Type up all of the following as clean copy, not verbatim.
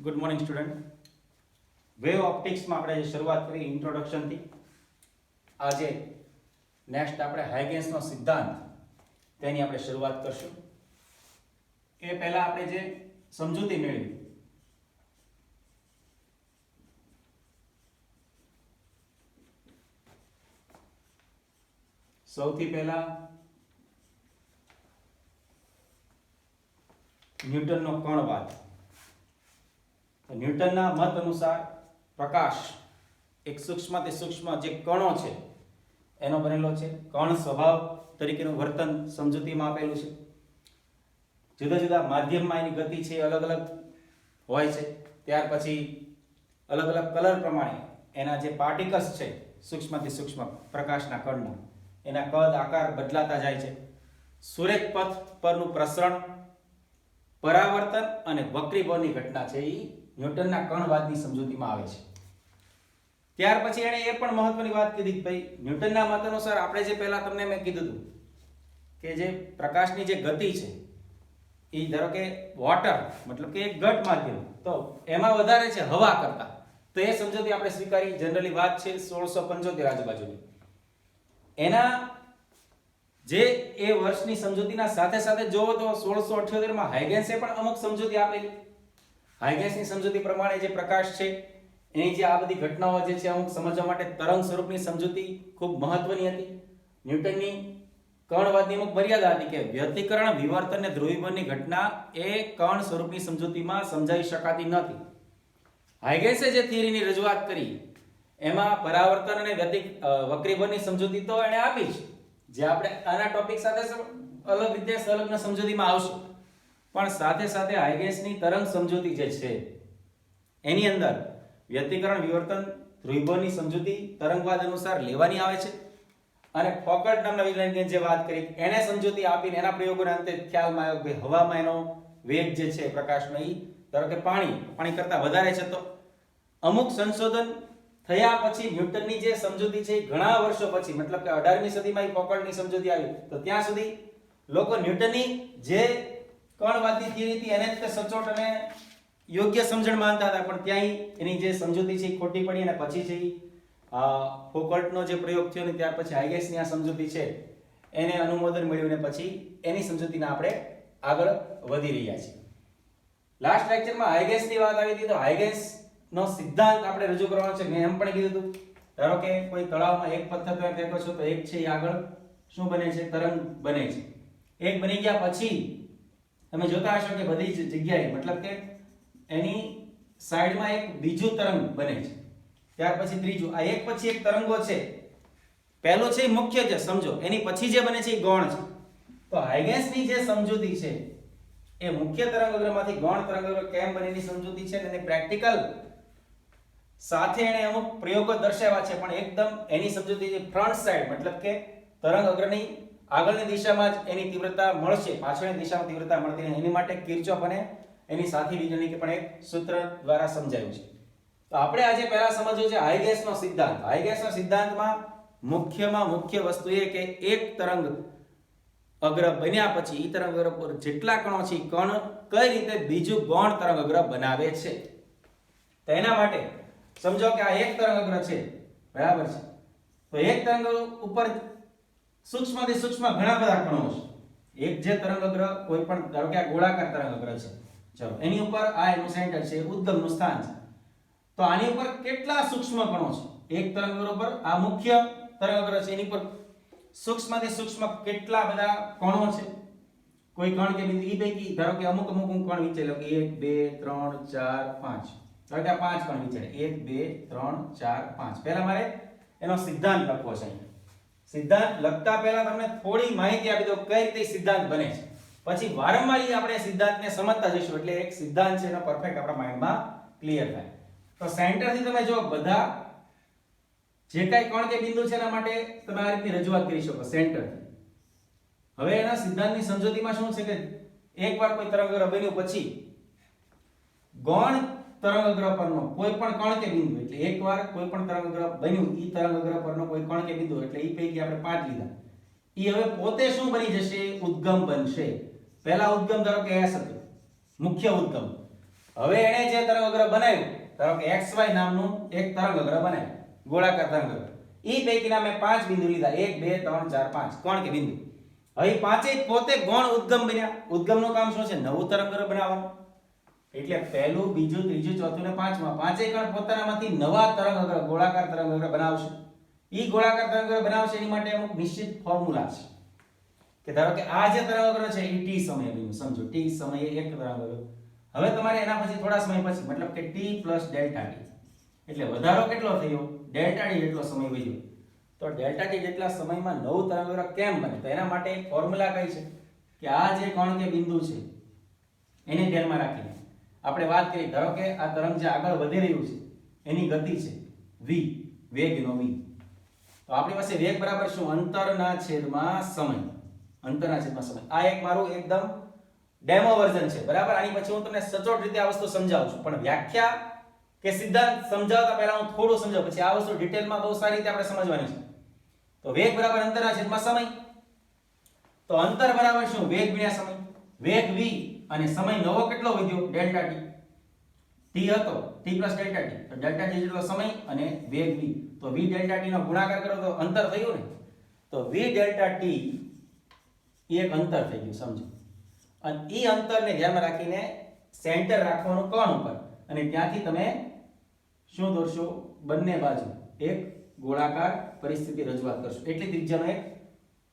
Good morning student. Wave ઓપ્ટિક્સમાં આપણે શરૂઆત કરી ઇન્ટ્રોડક્શનથી. આજે નેક્સ્ટ આપણે હાઇગેન્સનો સિદ્ધાંત તેની આપણે શરૂઆત કરશું. એ પહેલા આપણે જે સમજૂતી મેળવી સૌથી પહેલા ન્યૂટનનો કણવાદ. ન્યૂટનના મત અનુસાર પ્રકાશ એક સૂક્ષ્મથી સૂક્ષ્મ જે કણો છે એનો બનેલો છે. કણ સ્વભાવ તરીકેનું વર્તન સમજૂતીમાં આપેલું છે. જુદા જુદા માધ્યમમાં એની ગતિ છે અલગ અલગ હોય છે. ત્યાર પછી અલગ અલગ કલર પ્રમાણે એના જે પાર્ટિકલ્સ છે સૂક્ષ્મથી સૂક્ષ્મ પ્રકાશના કણના એના કદ આકાર બદલાતા જાય છે. સુરેખ પથ પરનું પ્રસરણ, પરાવર્તન અને વક્રીભવનની ઘટના છે એ ન્યૂટનના કણવાદની સમજૂતીમાં આવે છે. ત્યાર પછી એણે એ પણ મહત્વની વાત કીધી કે ભાઈ ન્યૂટનના મત અનુસાર આપણે જે પહેલા તમને મેં કીધું હતું કે જે પ્રકાશની જે ગતિ છે એ ધારો કે વોટર મતલબ કે એક ઘટ માધ્યમ તો એમાં વધારે છે હવા કરતા, તો એ સમજૂતી આપણે સ્વીકારી. જનરલી વાત છે 1675 આજુબાજુની. એના જે એ વર્ષની સમજૂતીના સાથે સાથે જોવો તો 1678 માં હાઇગેન્સે પણ અમુક સમજૂતી આપેલી. હાઇગેન્સની સમજૂતી પ્રમાણે જે પ્રકાશ છે એની જે આ બધી ઘટનાઓ જે છે અમુક સમજવા માટે તરંગ સ્વરૂપની સમજૂતી ખૂબ મહત્વની હતી. ન્યૂટનની કણવાદની અમુક મર્યાદા હતી કે વ્યતિકરણ, વિવર્તન અને ધ્રુવીભવનની ઘટના એ કણ સ્વરૂપની સમજૂતીમાં સમજાવી શકાતી નથી. હાઇગેન્સે જે થિયરીની રજૂઆત કરી એમાં પરાવર્તન અને વક્રીભવનની સમજૂતી તો એણે આપી છે, જે આપણે આના ટોપિક સાથે અલગ રીતે સંલગ્ન સમજૂતીમાં આવશે. પણ સાથે સાથે હાઇગેન્સની તરંગ સમજૂતી જે છે એની અંદર વ્યતિકરણ, વિવર્તન, ધ્રુવીભવનની સમજૂતી તરંગવાદ અનુસાર લેવાની આવે છે. અને ફોકટ નામના વૈજ્ઞાનિકે જે વાત કરી એને સમજૂતી આપીને એના પ્રયોગોના અંતે ખ્યાલમાં આવ્યો કે હવામાં એનો વેગ જે છે પ્રકાશનો એ ધારો કે પાણી કરતા વધારે છે. તો અમુક સંશોધન થયા પછી ન્યૂટનની જે સમજૂતી છે ઘણા વર્ષો પછી મતલબ કે 18મી સદીમાં ફોકટની સમજૂતી આવી, તો ત્યાં સુધી લોકો ન્યૂટનની જે કણવાદની થિયરી હતી એને જ સચોટ અને યોગ્ય સમજણ માનતા હતા. પણ ત્યાં એની જે સમજૂતી છે ખોટી પડી અને પછી છે ફોકટનો જે પ્રયોગ થયો ને ત્યાર પછી હાઇગેન્સની આ સમજૂતી છે એને અનુમોદન મળ્યું ને પછી એની સમજૂતીને આપણે આગળ વધી રહ્યા છીએ. લાસ્ટ લેક્ચરમાં હાઇગેન્સની વાત આવી હતી, તો હાઇગેન્સ નો સિદ્ધાંત આપણે રજૂ કરવાનો છે. મેં એમ પણ કીધું હતું ધારો કે કોઈ તળાવમાં એક પથ્થર તમે ફેંકો છો તો એક છે એ આગળ શું બને છે? તરંગ બને છે. એક બની ગયા પછી તમે જોતા હશો કે બધી જ જગ્યાએ મતલબ કે એની સાઈડમાં એક બીજું તરંગ બને છે, ત્યાર પછી ત્રીજું. આ એક પછી એક તરંગો છે. પહેલો છે મુખ્ય છે સમજો, એની પછી જે બને છે એ ગૌણ છે. તો હાઇગેન્સની જે સમજૂતી છે એ મુખ્ય તરંગઅગ્રમાંથી ગૌણ તરંગઅગ્ર કેમ બનેની સમજૂતી છે અને પ્રેક્ટિકલ સાથે એને અમુક પ્રયોગો દર્શાવ્યા છે. પણ એકદમ એની સમજૂતી જે ફ્રન્ટ સાઈડ મતલબ કે તરંગ અગ્રની આગળની દિશામાં જ એની તીવ્રતા મળશે, પાછળની દિશામાં તીવ્રતા મળતી નથી. એની માટે કિર્ચોફ અને એની સાથી વૈજ્ઞાનિકે પણ એક સૂત્ર દ્વારા સમજાવ્યું છે. તો આપણે આજે પહેલા સમજવું છે હાઇગેન્સનો સિદ્ધાંત. હાઇગેન્સના સિદ્ધાંતમાં મુખ્યમાં મુખ્ય વસ્તુ એ કે એક તરંગ અગ્ર બન્યા પછી ઈ તરંગ અગ્ર પર જેટલા કણો છે કણ કઈ રીતે બીજું ગૌણ તરંગ અગ્ર બનાવે છે. તો એના માટે સમજો કે આ એક તરંગ અગ્ર છે, બરાબર છે. તો એક તરંગ ઉપર સૂક્ષ્મથી સૂક્ષ્મ ઘણા બધા કણો છે. એક જે તરંગ અગ્ર કોઈ પણ ધારો કે આ ગોળાકાર તરંગ અગ્ર છે, ચલો એની ઉપર આ એનું સેન્ટર છે, ઉદ્ગમનું સ્થાન છે. તો આની ઉપર કેટલા સૂક્ષ્મ કણો છે? એક તરંગ અગ્ર ઉપર આ મુખ્ય તરંગ અગ્ર છે એની પર સૂક્ષ્મથી સૂક્ષ્મ કેટલા બધા કણો છે? કોઈ કણ કે બિંદુ ઈ પૈકી ધારો કે અમુક કણ વિચારી લો કે 1 2 3 4 5, ધારો કે આ 5 કણ વિચારે 1 2 3 4 5. પહેલા મારે એનો સિદ્ધાંત લખવો છે. સિદ્ધાંત લખતા પહેલા તમને થોડી માહિતી આપી દઉં કઈ રીતે સિદ્ધાંત બને છે. પછી વારંવાર આપણે સિદ્ધાંતને સમજતા જઈશું એટલે એક સિદ્ધાંત છે એનો પરફેક્ટ આપણા માઇન્ડમાં ક્લિયર થાય. તો સેન્ટરથી તમે જો બધા જે કાંઈ કણ કે બિંદુ છે એના માટે તમે આ રીતની રજૂઆત કરી શકો સેન્ટરથી. હવે એના સિદ્ધાંતની સમજૂતીમાં શું છે કે એકવાર કોઈ તરંગઅગ્ર બન્યું પછી ગૌણ તરંગઅગ્ર પરનો કોઈ પણ કણ કે બિંદુ એટલે એકવાર કોઈ પણ તરંગઅગ્ર બન્યું ઈ તરંગઅગ્ર પરનો કોઈ કણ કે બિંદુ એટલે ઈ પૈકી આપણે 5 લીધા. ઈ હવે પોતે શું બની જશે? ઉદ્ગમ બનશે. પહેલા ઉદ્ગમ ધારો કે S હતો, મુખ્ય ઉદ્ગમ. હવે એણે જે તરંગ અગ્ર બનાવ્યું, ધારો કે xy નામનું એક તરંગ અગ્ર બનાવ્યું, ગોળાકાર તરંગ અગ્ર. ઈ પૈકીના મેં 5 બિંદુ લીધા, 1 2 3 4 5 કોણ કે બિંદુ. હવે પાંચેય પોતે ગૌણ ઉદ્ગમ બન્યા. ઉદ્ગમનું કામ શું છે? નવું તરંગ અગ્ર બનાવવાનું. એટલે પહેલું, બીજું, ત્રીજું, ચોથું ને પાંચમા પાંચેય કણ પોતાનામાંથી નવા તરંગ અગ્ર, ગોળાકાર તરંગ અગ્ર બનાવશે. ઈ ગોળાકાર તરંગ અગ્ર બનાવશે એની માટે અમુક નિશ્ચિત ફોર્મ્યુલા છે. કે ધારો કે આ જે તરંગ અગ્ર છે એ t સમયે બન્યું, સમજો t સમયે એક તરંગ અગ્ર. હવે તમારે એના પછી થોડા સમય પછી, મતલબ કે t + ડેલ્ટા t, એટલે વધારો કેટલો થયો? ડેલ્ટા t જેટલો સમય વધ્યો. તો ડેલ્ટા t જેટલા સમયમાં નવું તરંગ અગ્ર કેમ બને? તો એના માટે એક ફોર્મ્યુલા કઈ છે કે આ જે કોણ કે બિંદુ છે એને ધ્યાનમાં રાખીને આપણે વાત કરી. ધારો કે આ તરંગ જે આગળ વધી રહ્યું છે એની ગતિ છે v, વેગનો v. તો આપણી પાસે વેગ બરાબર શું? અંતરના છેદમાં સમય. અંતરના છેદમાં સમય. આ એક મારું એકદમ ડેમો વર્ઝન છે, બરાબર. આની પછી હું તમને સચોટ રીતે આ વસ્તુ સમજાવું છું, પણ વ્યાખ્યા કે સિદ્ધાંત સમજાવતા પહેલા હું થોડું સમજાવું, પછી આ વસ્તુ ડિટેલમાં બહુ સારી રીતે આપણે સમજવાની છે. તો વેગ બરાબર અંતરના છેદમાં સમય. તો અંતર બરાબર શું? વેગ ગુણ્યા સમય. વેગ v અને સમય નવો કેટલો વધ્યો? Delta t. t હતો t + ડેલ્ટા t, તો ડેલ્ટા t જેટલો સમય અને વેગ v. તો v ડેલ્ટા t નો ગુણાકાર કરો તો અંતર થયું ને. તો v ડેલ્ટા t એ એક અંતર થઈ ગયું, સમજો. અને ઈ અંતરને ધ્યાનમાં રાખીને સેન્ટર રાખવાનું કોણ ઉપર, અને ત્યાંથી તમે શું દોરશો? બંને બાજુ એક ગોળાકાર પરિસ્થિતિ રજૂઆત કરશો. એટલી ત્રિજ્યાનો એક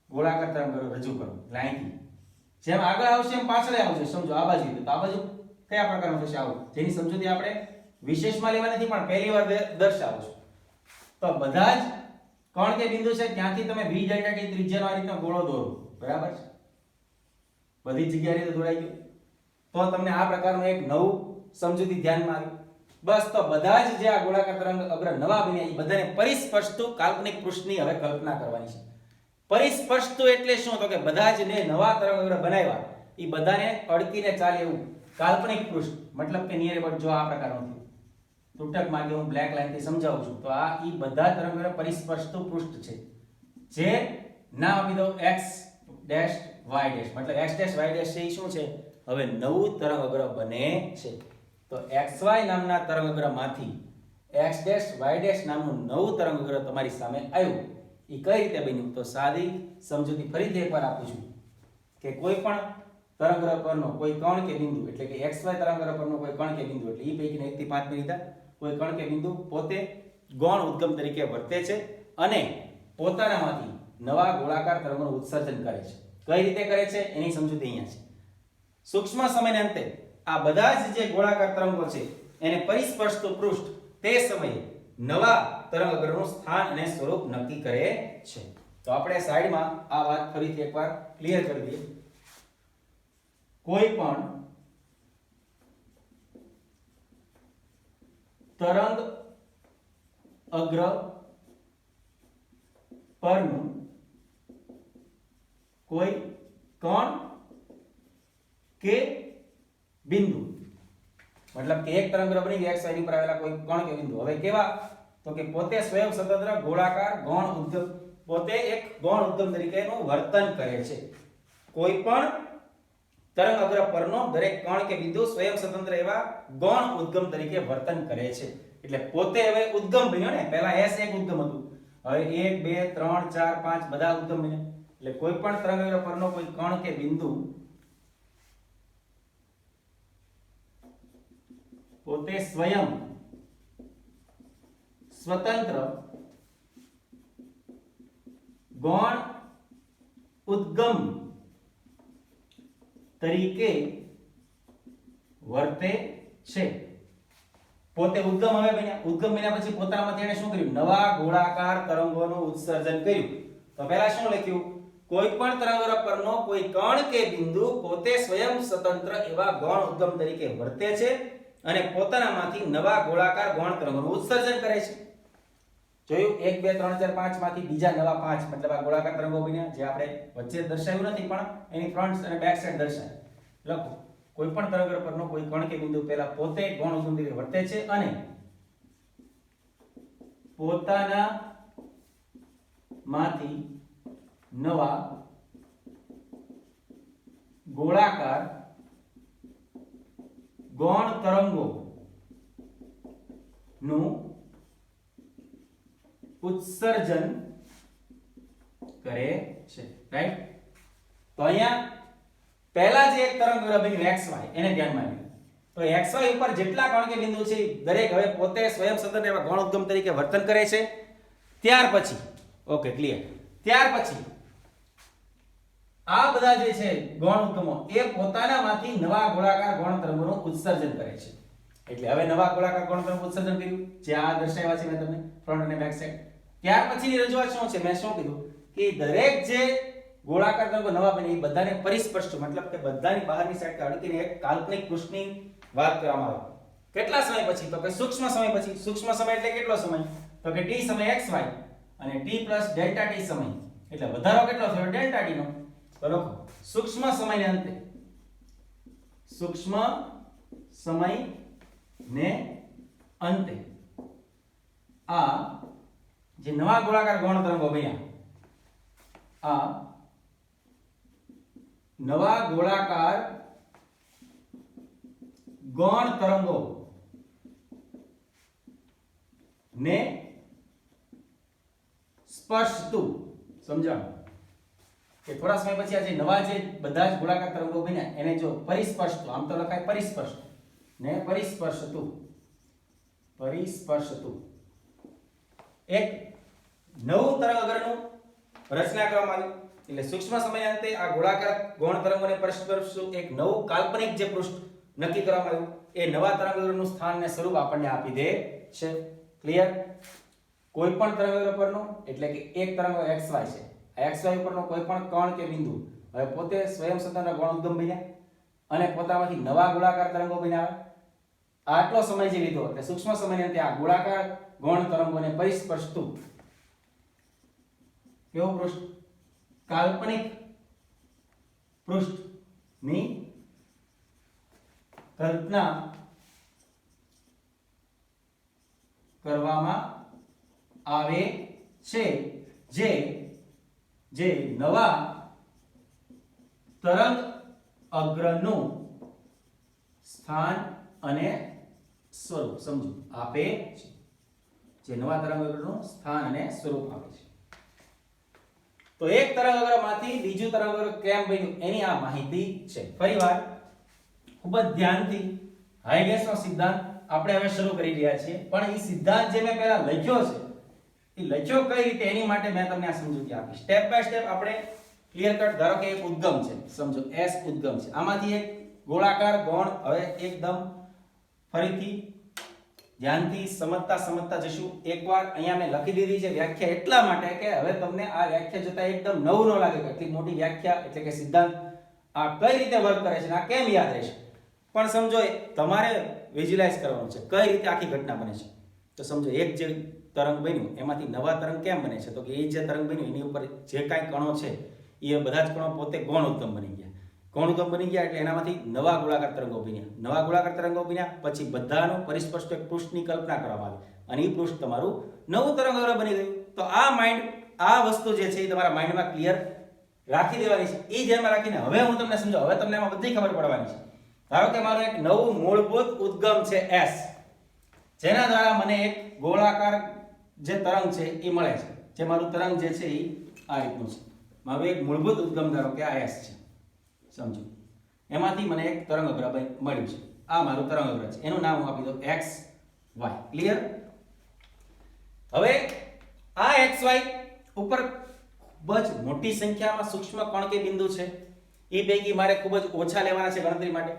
ગોળાકાર તરંગ રજૂ કરો. લાઈનથી જેમ આગળ આવશે એમ પાછળ આવશે, સમજો. આ બાજુ તો આ બાજુ કયા પ્રકારનું થશે? આવું, જેની સમજૂતી આપણે વિશેષમાં લેવા નથી, પણ પહેલી વાર દર્શાવું છું. તો બધા જ કોણ કે બિંદુ છે ત્યાંથી તમે v ડેલ્ટા t ત્રિજ્યાનો આ રીતનો ગોળો દોરો, બરાબર છે. બધી જગ્યાએ રીતે દોરાઈ ગયું. તો તમને આ પ્રકારનું એક નવું સમજૂતી ધ્યાનમાં આવી. બસ, તો બધા જ જે આ ગોળાકાર તરંગ અગ્ર નવા બન્યા એ બધાને પરિસ્પર્શતું કાલ્પનિક પૃષ્ઠની હવે કલ્પના કરવાની છે. પરિસ્પર્શતું એટલે શું? તો કે બધા જ ને નવા તરંગ અગ્ર બનાવ્યા એ બધાને અડકીને ચાલે એવું કાલ્પનિક પૃષ્ઠ, મતલબ કે નિયર અબાઉટ જો આ પ્રકારનું થયું. તૂટકમાં કે હું બ્લેક લાઈનથી સમજાવું છું. તો આ ઈ બધા તરંગ અગ્ર પરિસ્પર્શતું પૃષ્ઠ છે, જે નામ આપી દઉં x ડેશ y ડેશ, મતલબ x ડેશ y ડેશ એ શું છે? હવે નવું તરંગ અગ્ર બને છે. તો xy નામના તરંગ અગ્રમાંથી x ડેશ y ડેશ નામનું નવું તરંગ અગ્ર તમારી સામે આવ્યું. એ કઈ રીતે બન્યું? તો સાદી સમજૂતી ફરીથી એકવાર આપું છું કે કોઈ પણ તરંગ અગ્ર પરનો કોઈ કણ કે બિંદુ, એટલે કે xy તરંગ અગ્ર પરનો કોઈ કણ કે બિંદુ, એટલે ઈ પૈકીના 1 થી 5 માં લીધા, કોઈ કણ કે બિંદુ પોતે ગૌણ ઉદ્ગમ તરીકે વર્તે છે અને પોતાનામાંથી નવા ગોળાકાર તરંગોનું ઉત્સર્જન કરે છે. કઈ રીતે કરે છે એની સમજૂતી અહીંયા છે. સૂક્ષ્મ સમયને અંતે આ બધા જ જે ગોળાકાર તરંગો છે એને પરિસ્પર્શતું પૃષ્ઠ તે સમયે નવા તરંગ અગ્રનું સ્થાન અને સ્વરૂપ નક્કી કરે છે. તો આપણે સાઈડમાં આ વાત ફરીથી એકવાર ક્લિયર કરી દઈએ. કોઈ પણ તરંગ અગ્ર પરનું કોઈ કણ કે બિંદુ, મતલબ કે એક તરંગ અગ્ર બની ગયું x y ની પર આવેલા કોઈ કણ કે બિંદુ. હવે કેવા? તો કે પોતે સ્વયં સ્વતંત્ર ગોળાકાર ગૌણ ઉદ્ગમ, પોતે એક ગૌણ ઉદ્ગમ તરીકેનું વર્તન કરે છે. કોઈ પણ તરંગ અગ્ર પરનો દરેક કણ કે બિંદુ સ્વયં સ્વતંત્ર એવા ગૌણ ઉદ્ગમ તરીકે વર્તન કરે છે. એટલે પોતે હવે ઉદ્ગમ બન્યો ને. પહેલા s એક ઉદ્ગમ હતું, હવે 1 2 3 4 5 બધા ઉદ્ગમ બન્યા. એટલે કોઈ પણ તરંગ અગ્ર પરનો કોઈ કણ કે બિંદુ પોતે સ્વયં સ્વતંત્ર ગૌણ ઉદ્ગમ તરીકે વર્તે છે. પોતે ઉદ્ગમ હવે બન્યા. ઉદ્ગમ બન્યા પછી પોતાનામાંથી એને શું કર્યું? નવા ગોળાકાર તરંગોનું ઉત્સર્જન કર્યું. તો પહેલા શું લખ્યું? કોઈ પણ તરંગ અગ્ર પરનો કોઈ કણ કે બિંદુ પોતે સ્વયં સ્વતંત્ર એવા ગૌણ ઉદ્ગમ તરીકે વર્તે છે અને પોતાનામાંથી નવા ગોળાકાર ગૌણ તરંગોનું ઉત્સર્જન કરે છે. જોયું? 1 2 3 4 5 માંથી બીજા નવા 5, મતલબ આ ગોળાકાર તરંગો બન્યા, જે આપણે વચ્ચે દર્શાવ્યું નથી પણ એની ફ્રન્ટ અને બેક સાઈડ દર્શાવે. લખો, કોઈ પણ તરંગ અગ્ર પરનો કોઈ કણ કે બિંદુ પહેલા પોતે ગૌણ ઉદ્ગમ તરીકે વર્તે છે અને પોતાના માંથી નવા ગોળાકાર ગૌણ તરંગો નું ઉત્સર્જન કરે છે, રાઈટ? તો અહીંયા પહેલા જે એક તરંગ બન્યું xy એને ધ્યાનમાં લો. તો xy ઉપર જેટલા કોણકે બિંદુ છે દરેક હવે પોતે સ્વયં સદન એવા ગૌણ ઉદ્ગમ તરીકે વર્તન કરે છે. ત્યાર પછી ઓકે ક્લિયર. ત્યાર પછી આ બધા જે છે ગૌણ ઉદ્ગમો એ પોતાનામાંથી નવા ગોળાકાર ગૌણ તરંગોનું ઉત્સર્જન કરે છે. એટલે હવે નવા ગોળાકાર ગૌણ તરંગ ઉત્સર્જન કર્યું જે આ દર્શાવ્યા છે મેં તમને ફ્રન્ટ અને બેક સાઈડ. ત્યાર પછીની રજૂઆત શું છે? મેં શું કીધું કે દરેક જે ગોળાકાર તરંગો નવા બને એ બધાને પરિસ્પર્શ મતલબ કે બધાની બહારની સાઈડ અડકીને એક કાલ્પનિક પૃષ્ઠની વાત કરવામાં આવે. કેટલા સમય પછી? તો કે સૂક્ષ્મ સમય પછી. સૂક્ષ્મ સમય એટલે કેટલો સમય? તો કે t સમય xy અને t ડેલ્ટા t સમય એટલે વધારો કેટલો થયો? ડેલ્ટા t નો. તો લખો સૂક્ષ્મ સમયને અંતે, સૂક્ષ્મ સમયને અંતે આ જે નવા ગોળાકાર ગૌણ તરંગો બન્યા, આ નવા ગોળાકાર ગૌણ તરંગો ને સ્પર્શતું, સમજાણું કે થોડા સમય પછી આ જે નવા જે બધા જ ગોળાકાર તરંગો બન્યા એને જો પરિસ્પર્શતું, આમ તો લખાય પરિસ્પર્શતું ને પરિસ્પર્શતું, પરિસ્પર્શતું એક નવું તરંગઅગ્રનું રચના કરવામાં આવી. એટલે સૂક્ષ્મ સમયાંતે આ ગોળાકાર ગૌણ તરંગોને પરસ્પર્શતું એક નવું કાલ્પનિક જે પૃષ્ઠ નક્કી કરવામાં આવ્યું એ નવા તરંગઅગ્રનું સ્થાન ને સ્વરૂપ આપણને આપી દે છે. ક્લિયર? કોઈ પણ તરંગઅગ્ર પરનો એટલે કે એક તરંગ xy છે, આ xy ઉપરનો કોઈ પણ કણ કે બિંદુ હવે પોતે સ્વયં સ્વતંત્ર ગૌણ ઉદ્ગમ બન્યા અને પોતામાંથી નવા ગોળાકાર તરંગો બન્યા. આટલો સમય જે લીધો એટલે સૂક્ષ્મ સમયને અંતે આ ગોળાકાર ગૌણ તરંગોને પરિસ્પર્શતું કેવું પૃષ્ઠ? કાલ્પનિક પૃષ્ઠની કલ્પના કરવામાં આવે છે જે નવા તરંગ અગ્રનું સ્થાન અને સ્વરૂપ સમજો આપે છે. જે નવા તરંગ અગ્રનું સ્થાન અને સ્વરૂપ આપે છે. તો એક તરંગ અગ્રમાંથી બીજું તરંગ અગ્ર કેમ બન્યું એની આ માહિતી છે. ફરીવાર ખૂબ જ ધ્યાનથી હાઇગેસનો સિદ્ધાંત આપણે હવે શરૂ કરી રહ્યા છીએ. પણ એ સિદ્ધાંત જે મેં પહેલા લખ્યો છે એ લખ્યો કઈ રીતે એની માટે મેં તમને આ સમજૂતી આપી. સ્ટેપ બાય સ્ટેપ આપણે ક્લિયર કટ. ધારો કે એક ઉદ્ગમ છે, સમજો S ઉદ્ગમ છે, આમાંથી એક ગોળાકાર ગૌણ હવે એકદમ ફરીથી ધ્યાનથી સમજતા જશું. એકવાર અહીંયા મેં લખી દીધી છે વ્યાખ્યા એટલા માટે કે હવે તમને આ વ્યાખ્યા જોતા એકદમ નવું ન લાગે કે આટલી મોટી વ્યાખ્યા એટલે કે સિદ્ધાંત આ કઈ રીતે વર્ક કરે છે અને આ કેમ યાદ રહેશે. પણ સમજો તમારે વિઝ્યુલાઇઝ કરવાનું છે કઈ રીતે આખી ઘટના બને છે. તો સમજો એક જે તરંગ બન્યું એમાંથી નવા તરંગ કેમ બને છે? તો કે એ જે તરંગ બન્યું એની ઉપર જે કાંઈ કણો છે એ બધા જ કણો પોતે ગૌણ ઉદ્ગમ બની ગયા. ગૌણ ઉદ્ગમ બની ગયા એટલે એનામાંથી નવા ગોળાકાર તરંગો બન્યા. નવા ગોળાકાર તરંગો બન્યા પછી બધાનું પરિસ્પર્શ એક પૃષ્ઠની કલ્પના કરવામાં આવી અને એ પૃષ્ઠ તમારું નવું તરંગ અગ્ર બની ગયું. તો આ વસ્તુ જે છે એ તમારા માઇન્ડમાં ક્લિયર રાખી દેવાની છે. એ ધ્યાનમાં રાખીને હવે હું તમને સમજાવું. હવે તમને એમાં બધી ખબર પડવાની છે. ધારો કે મારું એક નવું મૂળભૂત ઉદ્ગમ છે S, જેના દ્વારા મને એક ગોળાકાર જે તરંગ છે એ મળે છે. જે મારું તરંગ જે છે એ આ રીતનું છે. મારું એક મૂળભૂત ઉદ્ગમ ધારો કે આ S છે, સમજો. એમાંથી મને એક તરંગ અગ્ર મળ્યું છે. આ મારું તરંગ અગ્ર છે, એનું નામ હું આપી દઉં x y. ક્લિયર? હવે આ xy ઉપર ખૂબ જ મોટી સંખ્યામાં સૂક્ષ્મ કણ કે બિંદુ છે. એ પૈકી મારે ખૂબ જ ઓછા લેવાના છે ગણતરી માટે.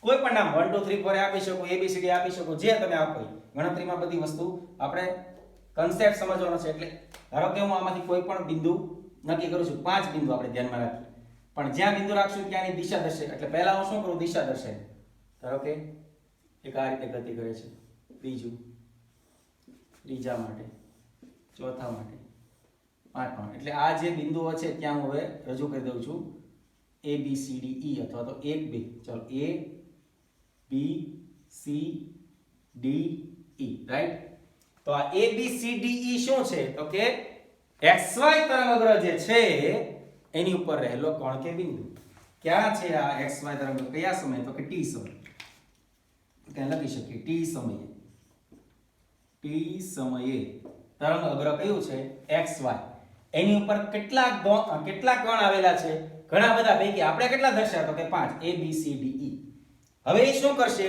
કોઈ પણ નામ 1 2 3 4 આપી શકો, ABCD આપી શકો, જે તમે આપો. ગણતરીમાં બધી વસ્તુ આપણે કન્સેપ્ટ સમજવાનો છે. એટલે ધારો કે હું આમાંથી કોઈ પણ બિંદુ નક્કી કરું છું. 5 બિંદુ આપણે ધ્યાનમાં રાખીએ. પણ જ્યાં બિંદુ રાખશું ત્યાંની દિશા દર્શાવે. એટલે પહેલા હું શું કરું? દિશા દર્શાવે. ધારો કે એક આ રીતે ગતિ કરે છે, બીજું, ત્રીજા માટે, ચોથા માટે, પાંચમા. એટલે આ જે બિંદુઓ છે ત્યાં હું હવે રજૂ કરી દઉં છું ABCD E અથવા તો 1 2. ચલો ABCD E, રાઈટ? તો આ ABCD E શું છે? તો કે XY તરંગ અગ્ર જે છે એની ઉપર રહેલો કોણ કે બિંદુ. ક્યાં છે આ XY તરંગ? કયા સમય? તો કે T સમય. કે લખી શકીએ ટી સમયે તરંગ અગ્ર કયું છે xy, એની ઉપર કેટલા કોણ આવેલા છે, ઘણા બધા પૈકી આપણે કેટલા દર્શાવ્યા તો કે 5 a b c d e. હવે એ શું કરશે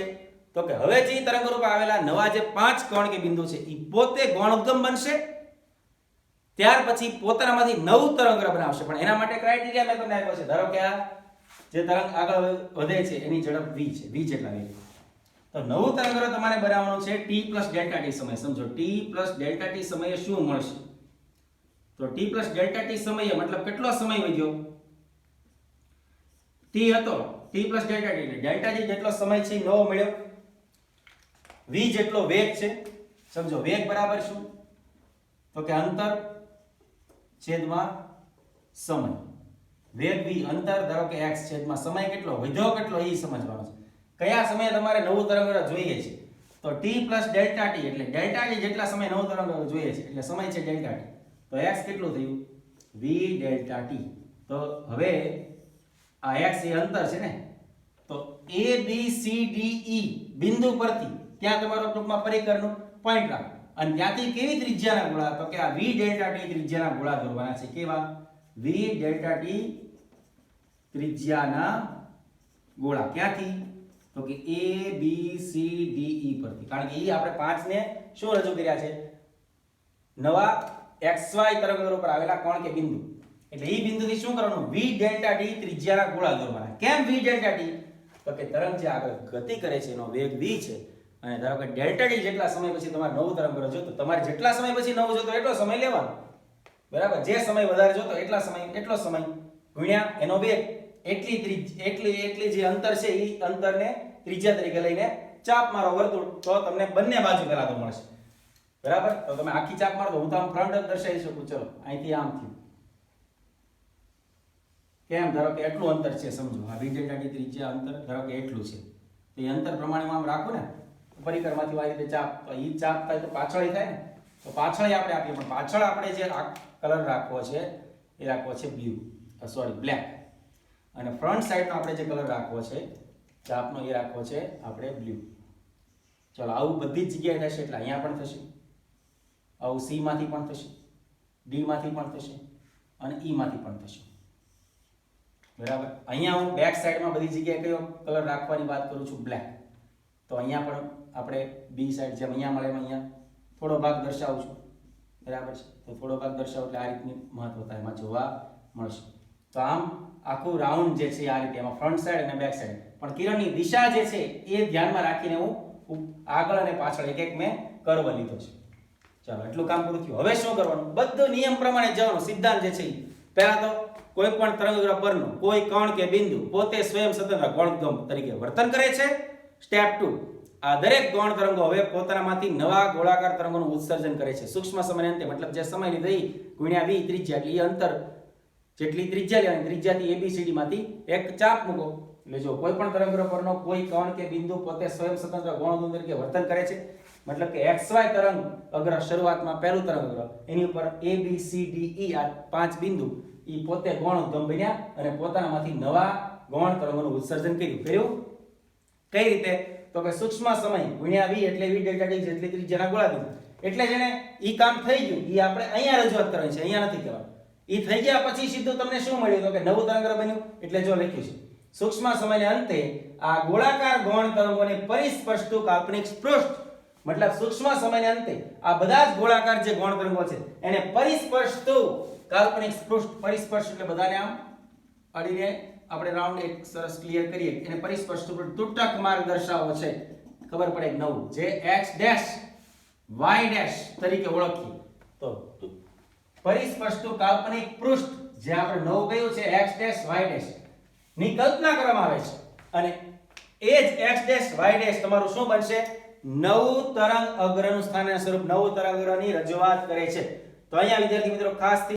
તો કે હવે જે તરંગરૂપ આવેલા નવા જે 5 કોણ કે બિંદુ છે એ પોતે ગૌણોદ્ગમ બનશે, ત્યાર પછી પોતાનામાંથી નવું તરંગગ્રહ બનાવશે. પણ એના માટે ક્રાઇટેરિયા મેં તમને આપ્યો છે. ધારો કે આ જે તરંગ આગળ વધે છે એની ઝડપ v છે, v જેટલા વેગ, તો નવું તરંગગ્રહ તમારે બનાવવાનું છે t + ડેલ્ટા t સમય. સમજો t + ડેલ્ટા t સમયે શું મળશે તો t + ડેલ્ટા t સમયે મતલબ કેટલો સમય વધ્યો, t હતો, t + ડેલ્ટા t એટલે ડેલ્ટા t જેટલો સમય છે નવો મળ્યો, v જેટલો વેગ છે. સમજો વેગ બરાબર શું તો કે અંતર છેદમાં સમય. વેગ v, અંતર ધારો કે x છેદમાં સમય કેટલો વધ્યો કેટલો એ સમજવાનો છે. કયા સમયે તમારે નવું તરંગગ્રહ જોઈએ છે તો t + ડેલ્ટા t એટલે ડેલ્ટા t જેટલા સમય નવું તરંગગ્રહ જોઈએ છે એટલે સમય છે ડેલ્ટા t, તો x કેટલું થયું v ડેલ્ટા t. તો હવે આ x એ અંતર છે ને, તો a b c d e બિંદુ પરથી ત્યાં તમારો ટૂંકમાં પરિકરનો પોઈન્ટ રાખો અને ત્યાંથી કેવી ત્રિજ્યાના ગોળા તો કે આ v ડેલ્ટા t ત્રિજ્યાના ગોળા દોરવાના છે. કેવા v ડેલ્ટા t ત્રિજ્યાના ગોળા. ક્યાંથી તો કે a b c d e પરથી, કારણ કે એ આપણે 5 ને શું રજૂ કર્યા છે નવા xy તરંગો પર આવેલા કોણ કે બિંદુ, એટલે એ બિંદુથી શું કરવાનું v ડેલ્ટા t ત્રિજ્યાના ગોળા દોરવાના. કેમ v ડેલ્ટા t તો કે તરંગ જે આગળ ગતિ કરે છે એનો વેગ v છે અને ધારો કે ડેલ્ટા t જેટલા સમય પછી તમારે નવું તરંગ જોતો તો તમારે જેટલા સમય પછી નવું જોતો એટલો સમય લેવાનો, બરાબર. જે સમય વધારે જોતો એટલો સમય ગુણ્યા એનો વેગ, એટલી જે અંતર છે એ અંતરને ત્રિજ્યા તરીકે લઈને ચાપ મારો વર્તુળ, તો તમને બંને બાજુ પેલા તો મળશે, બરાબર. તો તમે આખી ચાપ મારો તો હું તો આમ ફ્રન્ટ જ દર્શાવી શકું. ચલો અહીંથી આમ થયું, કેમ ધારો કે એટલું અંતર છે, સમજો આ v ડેલ્ટા t ત્રિજ્યા અંતર ધારો કે એટલું છે, તો એ અંતર પ્રમાણે આમ રાખો ને પરિકરમાંથી આ રીતે ચાપ, તો ઈ ચાપ થાય તો પાછળ થાય ને, તો પાછળ આપણે આપીએ, પણ પાછળ આપણે જે કલર રાખવો છે એ રાખવો છે બ્લેક, અને ફ્રન્ટ સાઈડનો આપણે જે કલર રાખવો છે ચાપનો એ રાખવો છે આપણે બ્લુ. ચલો આવું બધી જ જગ્યાએ થશે, એટલે અહીંયા પણ થશે, આવું સી માંથી પણ થશે, ડી માંથી પણ થશે અને ઈ માંથી પણ થશે, બરાબર. અહીંયા હું બેક સાઈડમાં બધી જગ્યાએ કયો કલર રાખવાની વાત કરું છું બ્લેક, તો અહીંયા પણ આપણે બી સાઈડ જેમ અહીંયા મળે એમ અહીંયા થોડો ભાગ દર્શાવું છું, બરાબર છે. તો થોડો ભાગ દર્શાવો એટલે આ રીતની મહત્વતા એમાં જોવા મળશે. તો આમ આખું રાઉન્ડ જે છે આ રીતે એમાં ફ્રન્ટ સાઈડ અને બેક સાઈડ, પણ કિરણની દિશા જે છે એ ધ્યાનમાં રાખીને હું આગળ અને પાછળ એક મેં કર્વ લીધો છે. ચાલો એટલું કામ પૂરું થયું. હવે શું કરવાનું, બધું નિયમ પ્રમાણે જવાનું. સિદ્ધાંત જે છે પહેલા તો કોઈ પણ તરંગગ્રહ પરનો કોઈ કણ કે બિંદુ પોતે સ્વયં સ્વતંત્ર ગૌણોદ્ગમ તરીકે વર્તન કરે છે. સ્ટેપ 2, આ દરેક ગૌણ તરંગો હવે પોતાનામાંથી નવા ગોળાકાર તરંગોનું ઉત્સર્જન કરે છે. સૂક્ષ્મ સમય અંતે મતલબ જે સમય લીધી ગુણ્યા v ત્રિજ્યા, એટલે એ અંતર જેટલી ત્રિજ્યા લેવાની, ત્રિજ્યાથી ABCD માંથી એક ચાપ મૂકો એટલે જો કોઈ પણ તરંગગ્રહ પરનો કોઈ કણ કે બિંદુ પોતે સ્વયં સ્વતંત્ર ગૌણોદ્ગમ તરીકે વર્તન કરે છે, મતલબ કે xy તરંગ અગ્ર શરૂઆતમાં પહેલું તરંગ અગ્ર એની ઉપર a b c d e આ 5 બિંદુ ઈ પોતે ગૌણોદ્ગમ બન્યા અને પોતાનામાંથી નવા ગૌણ તરંગોનું ઉત્સર્જન કર્યું. કઈ રીતે તો કે સૂક્ષ્મ સમય ગુણ્યા v એટલે v ડેલ્ટા t જેટલી ત્રિજ્યાના ગોળા દીધું, એટલે જેને ઈ કામ થઈ ગયું ઈ આપણે અહીંયા રજૂઆત કરવાની છે, અહીંયા નથી કરવાનું. ઈ થઈ ગયા પછી સીધું તમને શું મળ્યું તો કે નવું તરંગગ્રહ બન્યું, એટલે જો લખ્યું છે સૂક્ષ્મ સમયના અંતે આ ગોળાકાર ગૌણ તરંગોને પરિસ્પર્શતું કાલ્પનિક પૃષ્ઠ, મતલબ સૂક્ષ્મ સમયના અંતે આ બધા જ ગોળાકાર જે ગૌણ તરંગો છે એને પરિસ્પર્શતું કાલ્પનિક પૃષ્ઠ, પરિસ્પર્શ એટલે બધાને આમ અડીને આપણે રાઉન્ડ એક સરસ ક્લિયર કરીએ, એને પરિસ્પર્શતું તૂટક માર્ગ દર્શાવવો છે, ખબર પડે નવું જે x ડેશ y ડેશ તરીકે ઓળખીએ. તો પરિસ્પર્શતું કાલ્પનિક પૃષ્ઠ જે આપણે નવું કહ્યું છે x ડેશ y ડેશ ની કલ્પના કરવામાં આવે છે, અને એ જ x ડેશ y ડેશ તમારું શું બનશે નવું તરંગ અગ્રનું સ્થાન સ્વરૂપ નવું તરંગ અગ્રની રજૂઆત કરે છે. તો અહીંયા વિદ્યાર્થી મિત્રો ખાસ